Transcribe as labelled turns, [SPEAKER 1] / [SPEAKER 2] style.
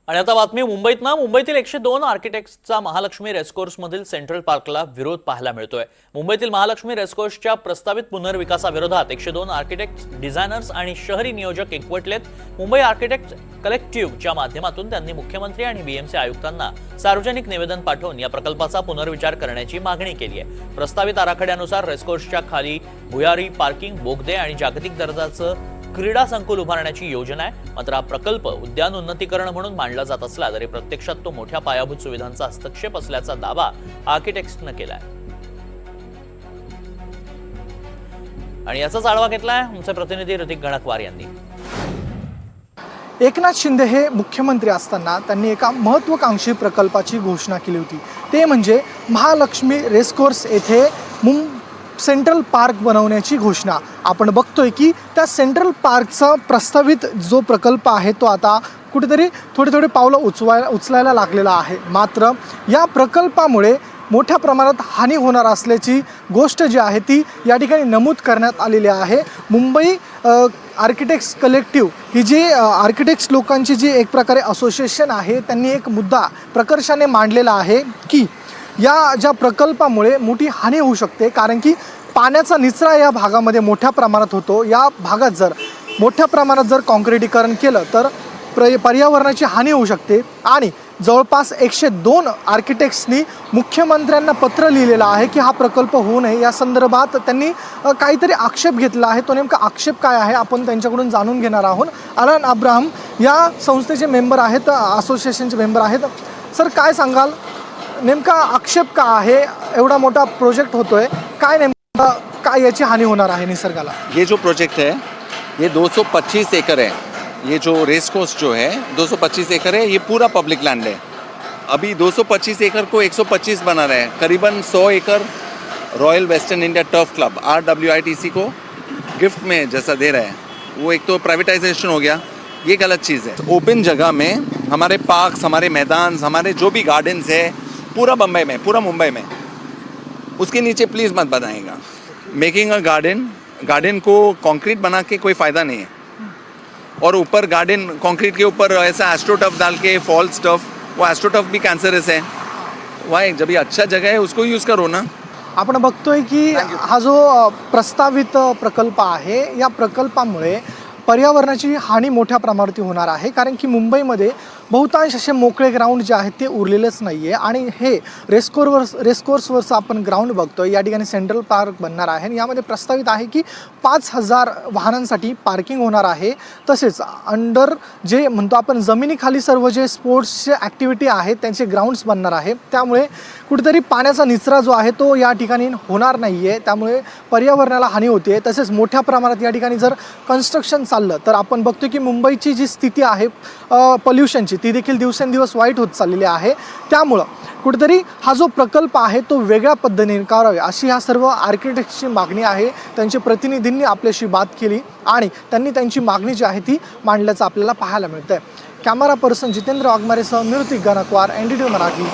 [SPEAKER 1] आणि आता बातमी मुंबईतील 102 आर्किटेक्ट्सचा महालक्ष्मी रेसकोर्समधील सेंट्रल पार्कला विरोध पाहायला मिळतोय। मुंबईतील महालक्ष्मी रेसकोर्सच्या प्रस्तावित पुनर्विकासाविरोधात 102 आर्किटेक्ट्स, डिझायनर्स आणि शहरी नियोजक एकवटलेत। मुंबई आर्किटेक्ट कलेक्टिव्हच्या माध्यमातून त्यांनी मुख्यमंत्री आणि बीएमसी आयुक्तांना सार्वजनिक निवेदन पाठवून या प्रकल्पाचा पुनर्विचार करण्याची मागणी केली आहे। प्रस्तावित आराखड्यानुसार रेसकोर्सच्या खाली भुयारी, पार्किंग, बोगदे आणि जागतिक दर्जाचं क्रीडा संकुल उभारण्याची योजना आहे। मात्र हा प्रकल्प उद्यान उन्नतीकरण म्हणून मांडला जात असला तरी प्रत्यक्षात तो मोठ्या पायाभूत सुविधांचा हस्तक्षेप असल्याचा दावा आर्किटेक्ट्सने केलाय आणि याचाच आढावा घेतलाय आमचे प्रतिनिधी ऋतिक गणकवार यांनी।
[SPEAKER 2] एकनाथ शिंदे हे मुख्यमंत्री असताना त्यांनी एका महत्त्वाकांक्षी प्रकल्पाची घोषणा केली होती, ते म्हणजे महालक्ष्मी रेसकोर्स येथे सेंट्रल पार्क बनवण्याची घोषणा। आपण बघतोय की त्या सेंट्रल पार्कचा प्रस्तावित जो प्रकल्प आहे तो आता कुठेतरी थोडे पावलं उचलायला लागलेला आहे। मात्र या प्रकल्पामुळे मोठ्या प्रमाणात हानी होणार असल्याची गोष्ट जी आहे ती या ठिकाणी नमूद करण्यात आलेली आहे। मुंबई आर्किटेक्ट्स कलेक्टिव्ह ही जी आर्किटेक्ट्स लोकांची जी एक प्रकारे असोसिएशन आहे, त्यांनी एक मुद्दा प्रकर्षाने मांडलेला आहे की या ज्या प्रकल्पामुळे मोठी हानी होऊ शकते, कारण की पाण्याचा निचरा या भागामध्ये मोठ्या प्रमाणात होतो। या भागात जर मोठ्या प्रमाणात जर काँक्रिटीकरण केलं तर पर्यावरणाची हानी होऊ शकते आणि जवळपास 102 आर्किटेक्ट्सनी मुख्यमंत्र्यांना पत्र लिहिलेलं आहे की हा प्रकल्प होऊ नये। या संदर्भात त्यांनी काहीतरी आक्षेप घेतला आहे। तो नेमका आक्षेप काय आहे आपण त्यांच्याकडून जाणून घेणार आहोत। अलान अब्राहम या संस्थेचे मेंबर आहेत, असोसिएशनचे मेंबर आहेत। सर, काय सांगाल, नेमका आक्षेप का आहे? एवढा मोठा प्रोजेक्ट होतोय, काय नेमका काय याची हानी होणार आहे निसर्गाला?
[SPEAKER 3] ये जो प्रोजेक्ट है ये 225 एकड़ है। ये जो रेस कोर्स जो है 225 एकड़ है, ये पूरा पब्लिक लैंड है। अभी 225 एकड़ को 125 बना रहे हैं। करीबन 100 एकड़ royal western India turf club RWITC को गिफ्ट में जैसा दे रहे हैं, वो एक तो प्राइवेटाइजेशन हो गया, ये गलत चीज़ है। ओपन जगह में हमारे पार्क्स, हमारे मैदान, हमारे जो भी गार्डन्स है पूरा मुंबई में उसके नीचे प्लीज़ मत बनाएगा। मेकिंग अ गार्डन को कंक्रीट बना के कोई फ़ायदा नहीं है, और ऊपर गार्डन कंक्रीट के ऊपर ऐसा एस्ट्रोटफ डाल के फॉल्स टफ, वो एस्ट्रोटफ भी कैंसरस है। वाई जब ये अच्छा जगह है उसको यूज़ करो ना।
[SPEAKER 2] आपण बघतोय की हा जो प्रस्तावित प्रकल्प आहे, या प्रकल्पामुळे पर्यावरणाची हानी मोठ्या प्रमाणात होणार आहे, कारण की मुंबईमध्ये बहुतांश असे मोकळे ग्राउंड जे आहेत ते उरलेलेच नाही आहे। आणि हे रेसकोर्सवरचं आपण ग्राउंड बघतोय, या ठिकाणी सेंट्रल पार्क बनणार आहे। यामध्ये प्रस्तावित आहे की 5000 वाहनांसाठी पार्किंग होणार आहे। तसेच अंडर जे म्हणतो आपण जमिनीखाली सर्व जे स्पोर्ट्सचे ॲक्टिव्हिटी आहेत त्यांचे ग्राउंड्स बनणार आहे। त्यामुळे कुठेतरी पाण्याचा निचरा जो आहे तो या ठिकाणी होणार नाही आहे, त्यामुळे पर्यावरणाला हानी होते। तसेच मोठ्या प्रमाणात या ठिकाणी जर कन्स्ट्रक्शन चाललं तर आपण बघतो की मुंबईची जी स्थिती आहे पॉल्युशनची ती देखील दिवसेंदिवस वाईट होत चाललेली आहे। त्यामुळं कुठेतरी हा जो प्रकल्प आहे तो वेगळ्या पद्धतीने करावा अशी ह्या सर्व आर्किटेक्टची मागणी आहे। त्यांच्या प्रतिनिधींनी आपल्याशी बात केली आणि त्यांनी त्यांची मागणी जी आहे ती मांडल्याचं आपल्याला पाहायला मिळतंय। कॅमेरा पर्सन जितेंद्र वाघमारेसह ऋतिक गणकवार, NDTV मराठी,